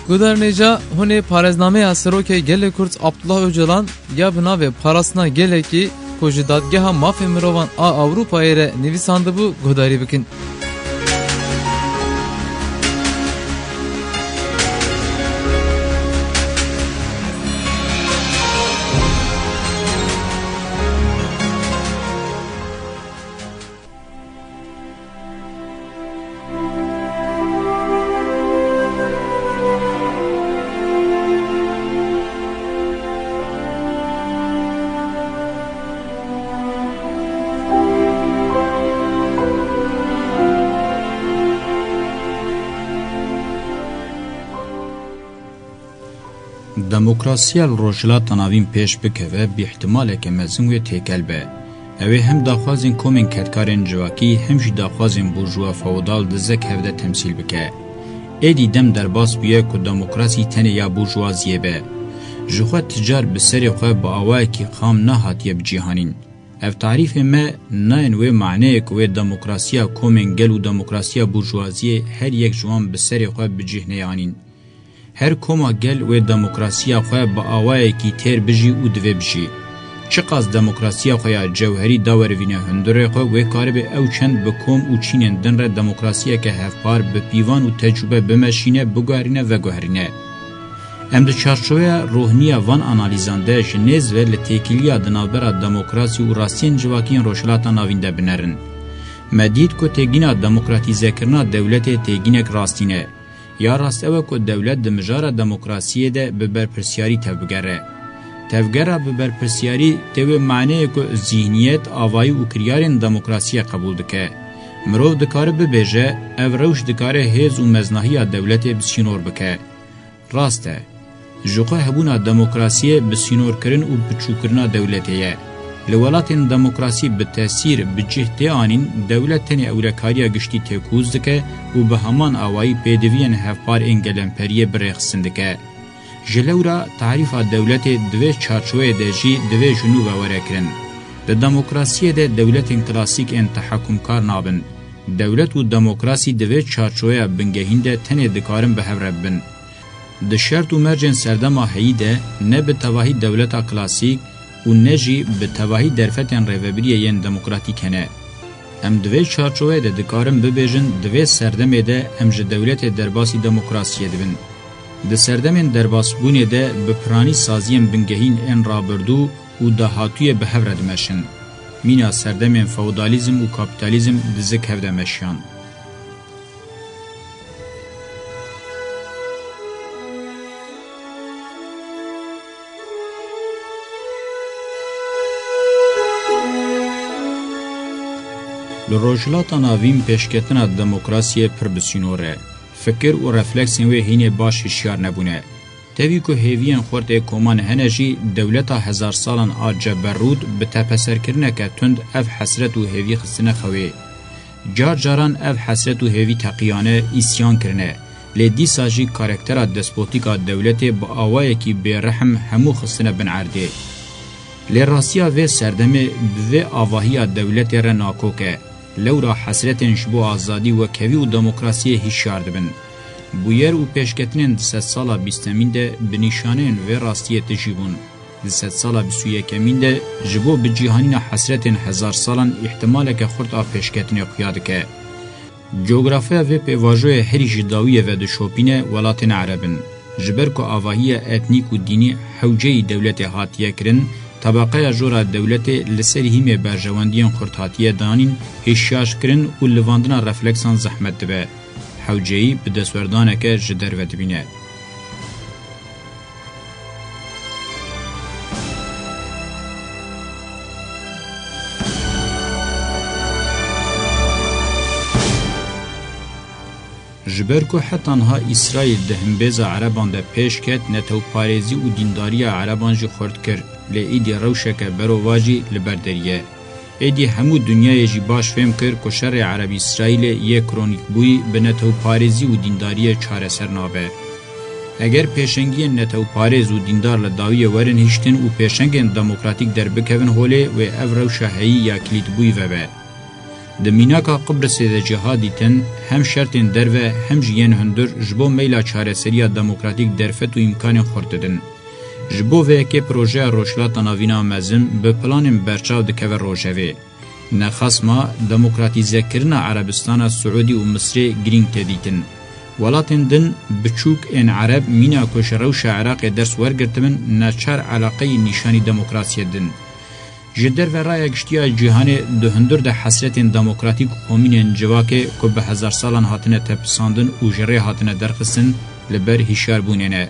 Guderneca hune parezname asroke gele Kurt Abdullah Öcalan ya bina ve parasına gele ki koji dadgeha mafya mirovan a Avrupa ere nivisandı bu gudari bikin. دموکراسیا روجلات ناوین پیش بکوه بی احتمال که مزن و تیکل به. اوه هم داخوازین کومین کتکارن جواکی همش داخوازین بورژوا فودال دزک هفته تمثیل بکه. ایدی دم در باس بیه که دموکراسی تنه یا بورژوازیه به. جوخه تجار بسری خواه با آوه که خام نهاتیه بجیهانین. اف تعریف ما ناین و معنی که دموکراسیا کومین گل و دموکراسیا بورژوازیه هر یک جوان بسری خواه بجیهنیانین. هر کوما گل و دموکراسیا خواه با آوائه کی تیر بجی و دوی بجی. چقاس دموکراسیا خواه جوهری داور وینه هندره خواه و کاربه او چند بکوم و چینن دن را دموکراسیا که هفپار بپیوان و تجربه بمشینه بگوهرینه و گوهرینه. ام ده چارچوه روحنیه وان انالیزانده جنیز و لتیکیلیا دنالبرا دموکراسی و راستین جواکین روشلاتا ناوینده بنرن. مدید که تیگینا دموکراتیزه کرنا دولت تیگینک راستینه. یا راست اوه که دولت دمجار دموکراسی ده ببرپرسیاری تفگره. تفگره ببرپرسیاری تیوه معنی که ذهنیت آوایی و کریارین دموکراسی قبول دکه. مروف دکاره ببیجه او روش دکاره هیز و مزناهی دولت بسینور بکه. راسته. جوقه هبونا دموکراسی بسینور کرن و بچوکرنا دولتیه. لولاتین دموکراسی به تاثیر به جهت آنین دولت تنی اولکاریا گشتی تکوز دکه و به همان آوایی پیدوین هفپار انگلمپریه برخصندکه. جلورا تعریف دولت دوی چارچوه دجی دوی جنوب ورکرن. ده دموکراسی ده دولت کلاسیک ان تحکمکار نابن. دولت و دموکراسی دوی چارچوه بنگهین ده تنی دکارن به هوربن. ده شرط و مرجن سردما هیده نه به تواهی دولت کلاسیک و نجی به تواهی درفتن ریوبریه ین دموکراتیک هنه. ام دوی چارچوه ده دکارم ببیجن دوی سردمه ده امج دولت درباسی دموکراسیه دبن. ده سردمین درباس بونه ده بپرانی سازیم بنگهین ان رابردو و ده هاتوی به هورد مشن. مینا سردمین فودالیزم و کابیتالیزم دزک هفده مشیان. لروجلاتا ناوین پیشکتنا دموکراسی پر بسینوره. فکر و رفلکسین و هینه باش هشیار نبونه. تاوی که هیوین خورده کمان هنجی دولتا هزار سالان آجبرود به تپسر کرنه که تند اف حسرت و هیوی خستنه خوی. جار جاران اف حسرت و هیوی تقیانه ایسیان کرنه. لیدی ساجی کارکترا دسپوتیکا دولت با آوائه کی بی رحم همو خستنه بن عرده. لی راسیا و سردمه و آواهی دولت را ناکوکه. لورا حسرتن شبو آزادی و کوی و دموکراسی هشیار دبن. بویر و پیشکتنین 200 سالا بیستمین ده بنیشانین و راستیت جیبون. 200 سالا بیسویه کمین ده جبو بجیهانین حسرتن 1000 سالان احتمال که خورد آف پیشکتنی قیاده که. جغرافیا و پیواجوی هری جداویه و دشوپینه ولاتن عربن. جبر که آواهی اتنیک و دینی حوجه دولت هاتیه کرن طبقه جورا دولت لسریهیم برجواندیان خورتاتیه دانین هشیاش کرن و لواندنا رفلکسان زحمت دبه. حوجهی به دستوردانه که جدر و دبینه. جبر که حتی انها اسرائیل ده همبیز عربان ده پیش کت نتو پارێزی و دینداری عربان جی خورد کرد لی ایدی روشک برواجی لبردریه. ایدی همو دنیای جی باش فهم کرد که شر عربی اسرائیل یک کرونیک بوی به نتو پارێزی و دینداری چاره سر نابه. اگر پیشنگی نتو پارێز و دیندار لداوی ورن هشتن و پیشنگی دموکراتیک در بکوین هوله و او روشه هایی یا کلید بوی و به. د میناکا قبرص د جهادی تن هم شرطین در و هم جین هندر جبو میلا چارەسەریya demokratik derfet û imkanên xortidin. Ji bo vêyekê projeya Rojhilata Navîna mezin bi planên berçav dikeve rojevê. Nexasma demokratîzekirina Erebistana Suudî û Misrê girîng tê dîtin. Welatên din biçûk ên Ereb mîna ku ji rewşa Iraqê ders wergirtibin neçar eleqeyî nîşanî demokrasiyê din. Ji derve raya giştiya cîhanê di hundir de hesretên demokratîk û komînên civakê ku bi hezar salan hatine tepîsandin û ji rê hatine derxistin li ber hîşyarbûnê ne.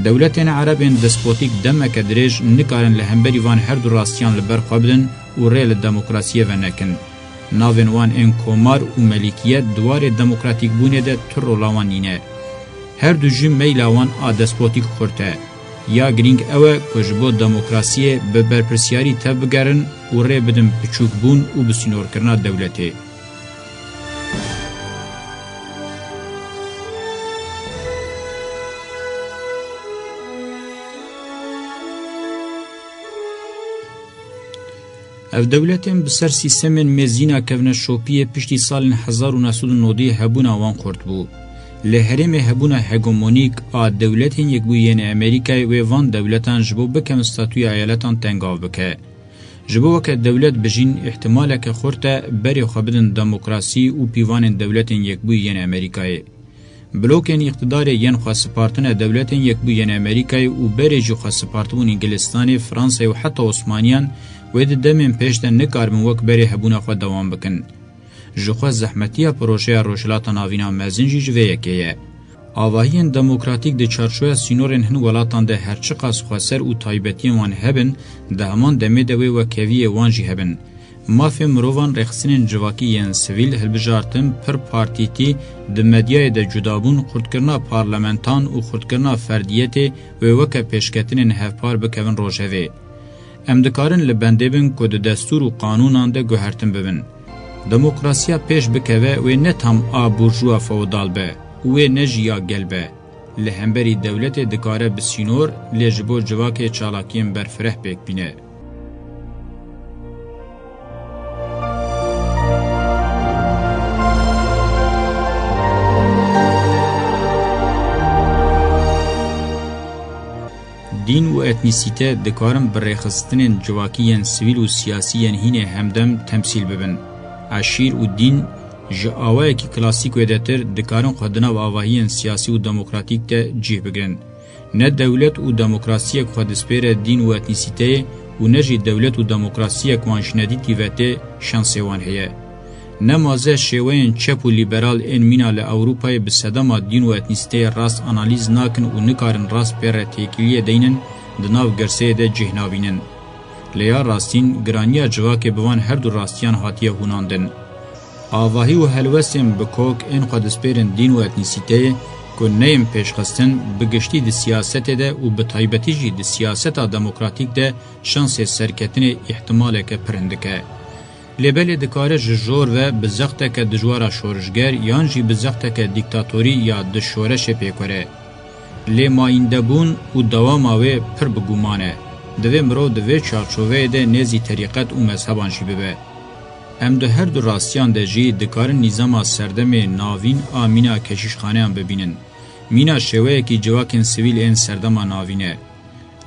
Dewletên Erebên despotik demeke dirêj nikarin li hemberî van her du rastiyan li ber xwe bidin û rê li demokrasiyê ve nekin. Navên wan ên komar û melîkiyet duwarê demokratîkbûnê de tur rola wan nîne. Her du jî meyla wan a despotik xurt e. Ya girîng ew e ku ji bo demokrasiyê bi berpirsyarî tev bigerin û rê bidin piçûkbûn û bi sînorkirina dewletê. Ev dewletên bi ser sîstemên mêzîna kevne şopiyê piştî salên 1990 hebûna wan xort bû. Li herêmê hebûna hegemonîk a dewletên Yekbûyiyên Amerîkayê wê van dewletan ji bo bikem statûya eyaletan tengav bike. Ji bo weke dewlet bijîn ihtimaleke xort e berê xwe bidin demokrasî û pîvanên dewletên Yekbûyiyên Amerîkayê. Blokên îqtidarê yên xwe spartine dewletên Yekbûyiyên Amerîkayê û berê jî xwe spartibûn Ingilistanê, Fransayê û heta Osmaniyan wê di demên pêş de nikarbin wek berê hebûna xwe dewam bikin. Ji xwe zehmetiya projeya Rojhilata Navîna mezin jî ji vê yekê ye. Avahiyên demokratîk di çarçoya sînorên hin welatan de herçi qas xweser û taybetiyên wan hebin, di heman demê de wê wekeviyê wan jî hebin. Mafê mirovan rexstinên civakî yên sivîl hilbijartin pir partîtî di medyayê de cudabûn, xurtkirina parlamentan û xurtkirina ferdiyetê wê weke pêşketinên hevpar bikevin rojevê. Em dikarin li bendê bin ku di destûr û qanûnan de guhertin bibin. Demokrasiya pêş bikeve wê ne tam a burjuwa feodal be û wê ne jî ya gel be. Li hemberî dewletê dikare bi sînor lê ji bo civakê çalakiyên berfireh pêk bîne. Din û etnîsîte dikarin bi rêxistinên civakiyên sivîl û siyasî yên hînê hemdem temsîl bibin. Eşîr û din ji awayekî klasîk wê de tir dikarin xwe di nav avahiyên siyasî û demokratîk de cih bigirin. Ne dewlet û demokrasiyek xwe dispêre din û etnîsîteyê û ne jî dewlet û demokrasiyek wan ji nedîtî ve tê şansê wan heye. Ne maze şêweyên çep û liberal ên mîna li Ewropayê bi sedema din û etnîsîteyê rast analîz nakin û nikarin rast pêre têkiliyê deynin, di nav gerseyê de cih nabînin. Lê ya rastîn, giraniya civakê bi wan her du rastiyan hatiye hûnandin. Avahî û helwestên bi kok ên xwe dispêrin din û etnîsîteyê ku neyên pêşxistin bi giştî di siyasetê de û bi taybetî jî di siyaseta demokratîk de şansê serketinê ihtimaleke pirindik e. Lêbelê dikare ji jor ve bi zexteke dijwara şorijger yan jî bi zexteke dîktatorî ya di şoreşê pêkwere. Lê mayîndebûn û dewama wê pir bigûman e. Divê mirov di vê çarçoveyê de nêzî terîqet û mezheban jî bibe. Em di her du rastiyan de jî dikarin nîzama serdemê navîn a mîna keşîşxaneyan bibînin. Mîna şêweyekî civakên sivîl ên serdema navîn e.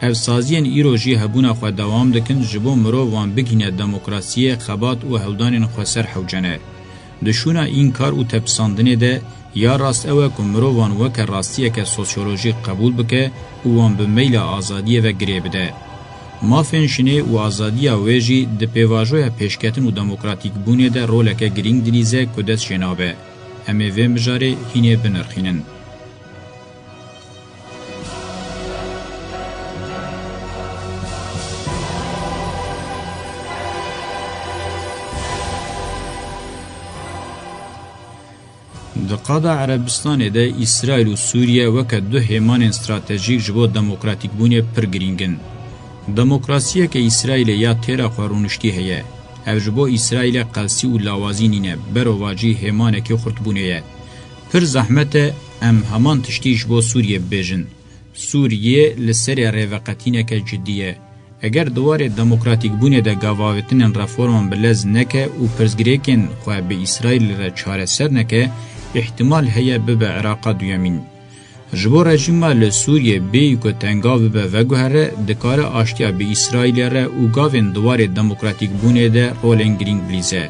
Ev saziyên îro jî hebûna xwe dewam dikin ji bo mirov wan bigîne demokrasiyê, xebat û hewdanên xwe ser hewcene. Di şûna înkar û tepîsandinê de ya rast ew e ku mirov wan weke rastiyeke sosyolojîk qebûl bike û wan bi meyla azadiyê ve girê bide. Mafên şinê û azadiya wê jî di pêvajoya pêşketin û demokratîkbûnê de roleke girîng dilîze ku dest jê nabe. Em ê vê mijarê hînê binirxînin. Di qada Erebistanê de İsrail û Sûriye weke du hêmanên stratejîk ji bo demokratîkbûnê pir girîngin. Demokrasiyeke İsrailê ya têra xwe rûniştî heye. Ev ji bo İsrailê qelsî û lawazî nîne, berova jî hêmanekê xurtbûnê ye. Pir zehmet e em heman tiştî ji bo Sûriye bibêjin. Sûriye li serê rêveqetîneke ciddî ye. اگر دوار دموکراتیک بونه ده گاواویتنین رفورمان بلز نکه و پرزگریکن خواه به اسرائیل را چاره سر نکه احتمال هیا به عراق دویمین. جبو رژیم لسوریه بیو که تنگاو به وگوهره دکار آشتیا به اسرائیل را و گاوین دوار دموکراتیک بونه ده رولن گرینگ بلیزه.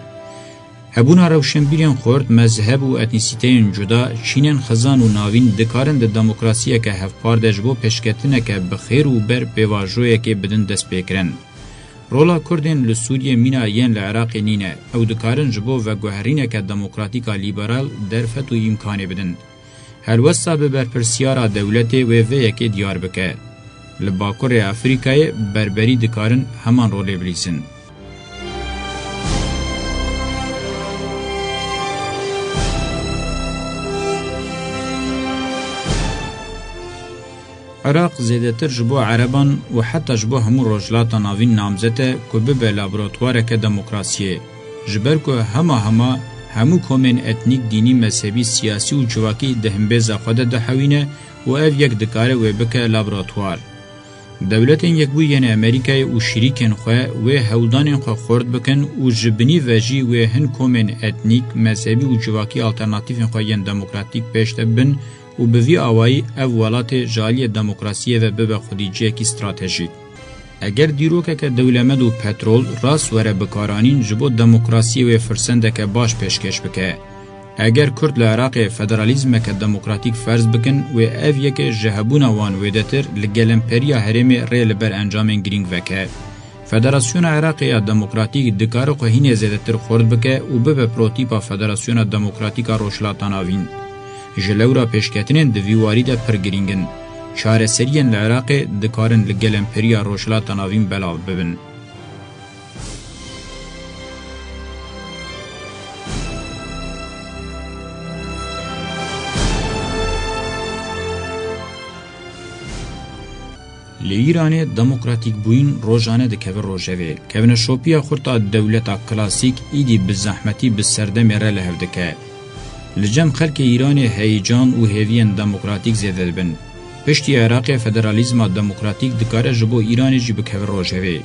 هبونا روشنبیرین خورد مذهب و اتنیسیتین جدا چینن خزان و ناوین دکارن ده دموکراسیه که هفپاردش بو پشکتنه که بخیر و بر پیواجویه که بدن دست بکرن. رولا کردین لسوریه مینا ین لعراق نینه او دکارن جبو و گوهرینه که دموکراتیکا لیبرال درفت و امکانه بدن. هلوستا به برپرسیارا دولت و یکی دیار بکه. لباکور افریقای بربری دکارن همان روله بلیسن. عراق زیادتر جبو عربان و حتی جبو همون روجلات ناوین نامزده که به لابراتواره که دموکراسیه. جبر که همو کومن اتنیک دینی مذهبی سیاسی و جواکی دهنبیز خود دحوینه و او یک دکاره و بکه لابراتوار. دولتین یک بو یعنی امریکای و شریکن خواه و هودانین خواه خورد بکن و جبنی وجی و هن کومن اتنیک مذهبی و جواکی آلترناتیفین خواه ین دموکراتیک پیشته بن و بوی آوائی او ولات جالی دموکراسیه و ببه خودیجیه کی استراتژیک. اگر دیروکه که دولمد و پترول راست وره بکارانین جبو دموکراسی و فرسنده که باش پیشکش بکه. اگر کرد لعراق فدرالیزم که دموکراتیک فرض بکن و او یک جهبون وان ویدتر لگل امپریا حرم ریل بر انجام گرینگ وکه. فدراسیون عراق یا دموکراتیک دکار قهین زیدتر خورد بکه و ببه پروتیپا فدراسیون دموکراتیک روشلاتان آوین. جلورا پیشکتنین دویواری ده پرگرینگن. چاره سریین لعراق دکارن لگل امپریا روشلات ناوین بلاو ببن. لایران دموکراتیک بوین روزانه دکور روزوی. کون شوپیا خورتا دولتا کلاسیک ایدی بزحمتی بسردم را لهودکه. لجم خلق ایران هیجان و هیوین دموکراتیک زیده بن. پشتی عراق فدرالیزم دموکراتیک دکاره جبو ایران جی بکور روژوی.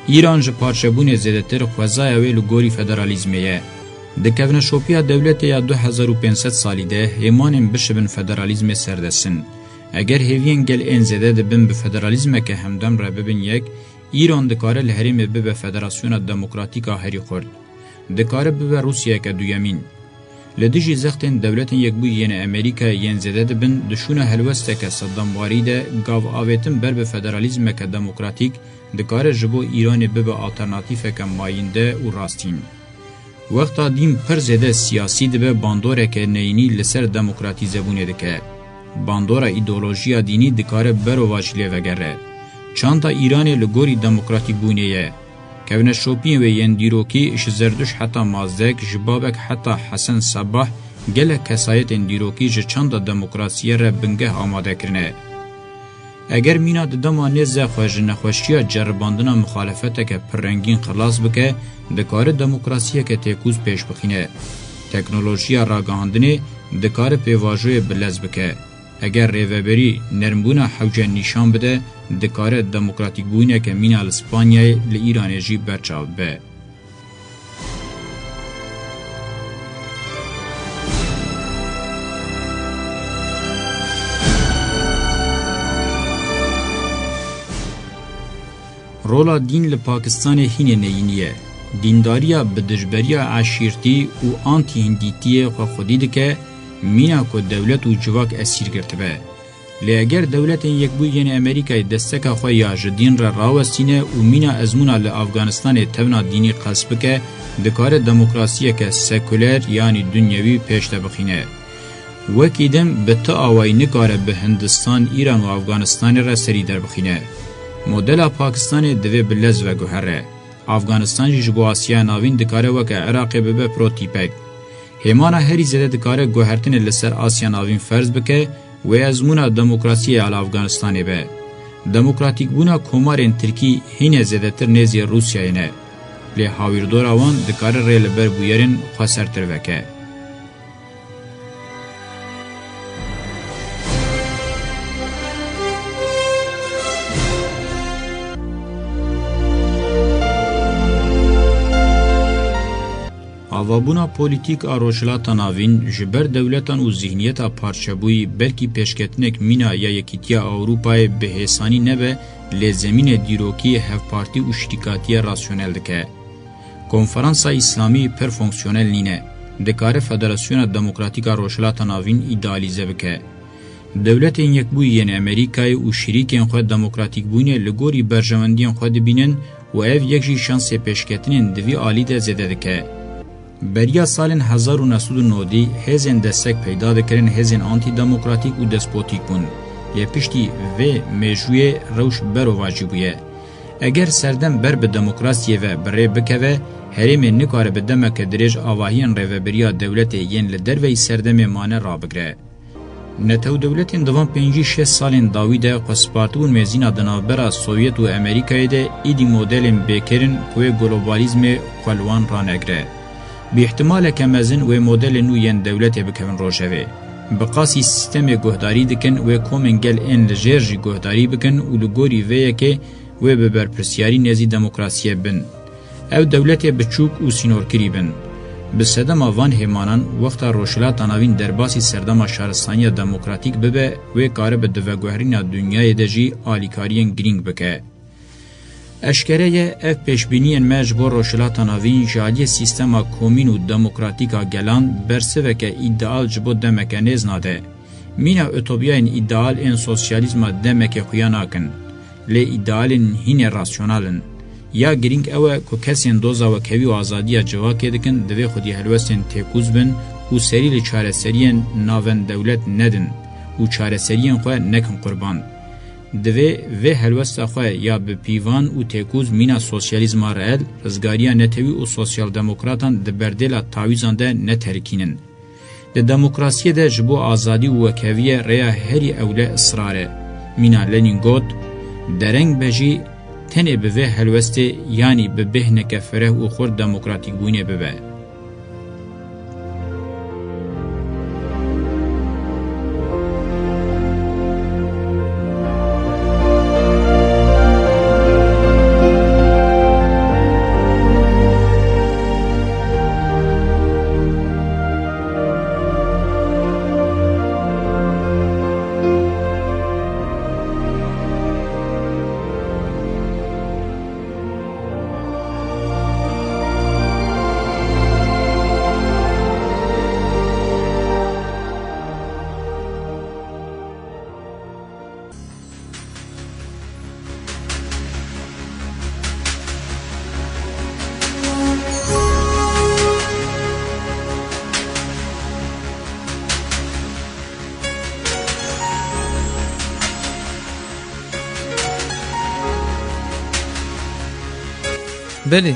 ایران جی پارچبون زیده تر خوزای اوی لگوری فدرالیزمیه. دکون شوپیا دولت یا 2500 سالی ده هیمانم بشبن فدرالیزم سردسن. اگر هیوین گل این زیده دبن به فدرالیزم که همدم را ببین یک، ایران دکاره لحریم به فدراسیون دموکراتیکا هری خورد. دکاره به روسیه که دویمین. لدیجی زختن دولتن یک بو یعنی امریکا ین زده دبن دشونه هلوسته که صدام وارده گاو آویتن بر به فدرالیزم که دموکراتیک دکاره جبو ایران به آلترناتیف که ماینده و راستین. وقتا دیم پر زده سیاسی دبه باندوره که نینی لسر دموکراتیزه بونه دکه. باندوره ایدولوژیا دینی دکاره برو واجله وگره. چانتا ایران لگوری دموکراتیک بونه یه. کون شوپین و ین دیروکی اش زردوش حتی مازدک جبابک حتی حسن صباح گل کسایت دیروکی ج چند دموکراسی را بنگه آماده کرنه. اگر مینا دما نزه خوش نخوشیا جرباندنا مخالفت که پررنگین خلاص بکه دکار دموکراسی که تکوز پیش بخینه. تکنولوژیا راگاندنه دکار پیواژوی بلز بکه. اگر ریوبری نرمبونا حوجه نشان بده دکاره دموکراتیک بوینه که مینا اسپانیای لایران جی برچاو به. رولا دین لپاکستان هینه نینیه. دینداریا بدجبریا عشیرتی و آنتی هندیتی خودی دکه مینا کو دولت و جواک اسیر گرته به. لی اگر دولت یک بو یعنی امریکای دستک خواه یا جدین را راوستینه و مینا ازمونا لافغانستان تبنا دینی قصب که دکار دموکراسی که سکولر یعنی دنیوی پیشته بخینه. وکیدم به تا آوائی نکاره به هندستان، ایران و افغانستان را سری در بخینه. مدل پاکستان دوی بلز و گوهره. افغانستان جبو آسیا ناوین دکاره وکه عراق به پروتیپک. همان هری زده دکاره گوهرتن لسر آسیا ناوین فرض بکه و ازمونا دموکراسی علی افغانستان به. دموکراتیک بونا کومارین ترکی هین زده تر نیزی روسیای نه. لی هاویردور آوان دکاره ریل بر بویرین خسرتر وکه. Avabuna politik a rojhilata navîn ji ber dewletan û zihniyeta parçebûyî belkî pêşketinek mîna ya Yekîtiya Ewropayê bi hêsanî nebe lê zemînê dîrokî hevpartî û şîtikatiya rasyonel dike. Konferansa İslamî per fonksiyonel nîne, dikare Federasyona Demokratîk a Rojhilata Navîn îdealîze bike. Dewletên Yekbûyî yên Amerîkayê û şîrîkên xwe demokratîkbûnê li gorî berjewendiyên xwe dibînin û ev yek jî şansê pêşketinên di vî alî de zêde dike. Beriya salên 1990 hêzên destek peyda dikirin hêzên antîdemokratîk û despotîk bûn. Lê piştî vê mêjûyê rewş berova jî bûye. Eger serdem ber bi demokrasiyê ve bi rê bikeve, herêmê nikare bi demeke dirêj avahiyên rêveberiya dewletê yên li derveyî serdemê mane rabigire. Netewdewletên divan 5-6 salên dawî de xwespardibûn mêzîna di navbera Sovyet û Amerîkayê de îdî modelên bêkêrin ku wê globalizmê xwe li wan ranegire. Bi ihtimaleke mezin wê modelê nû yên dewletê bikevin rojevê. Bi qasî sîstemê guhdarî dikin wê komên gel ên li jêr jî guhdarî bikin û li gorî vê yekê wê bi berpirsiyarî nezî demokrasiyê bin. Ev dewletê biçûk û sînorkirî bin. Bi sedema van hêmanan wexta rojhilata navîn derbasî serdema şaristaniya demokratîk bibe wê kare bi diveguherîna dunyayê de jî alîkariyên girîng bike. Eşkere ye ev pêşbîniyên me ji bo rojhilata navîn ji aliyê sîstema komîn û demokratîk a gelan bersiveke îdeal ji bo demeke nêz nade. Mîna ütopiyayên îdeal ên sosyalîzma demeke xuya nakin. Lê îdealên hînê rasyonalin. Ya girîng ew e ku kesên doza wekevî û azadiya civakê dikin divê xwedî helwestên têkûz bin û serî li çareseriyên navendewlet nedin û çareseriyên xwe nekin qurban. Divê vê helwesta xwe ya bi pîvan û têkûz mîna sosyalîzma reel, rizgariya netewî û sosyaldemokratan di berdêla tawîzan de neterikînin. Di demokrasiyê de ji bo azadî û wekeviyê rêya herî ewle ısrar e. Mîna Lenin got, dereng be jî tenê bi vê helwestê yanî bi bêhneke fereh û xurt demokratîkbûnê bibe. Belî,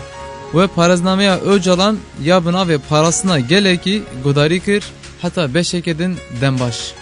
we parêznameya Öcalan ya bina ve parasına gelekî gudarî kir heta beşekê din dembaş.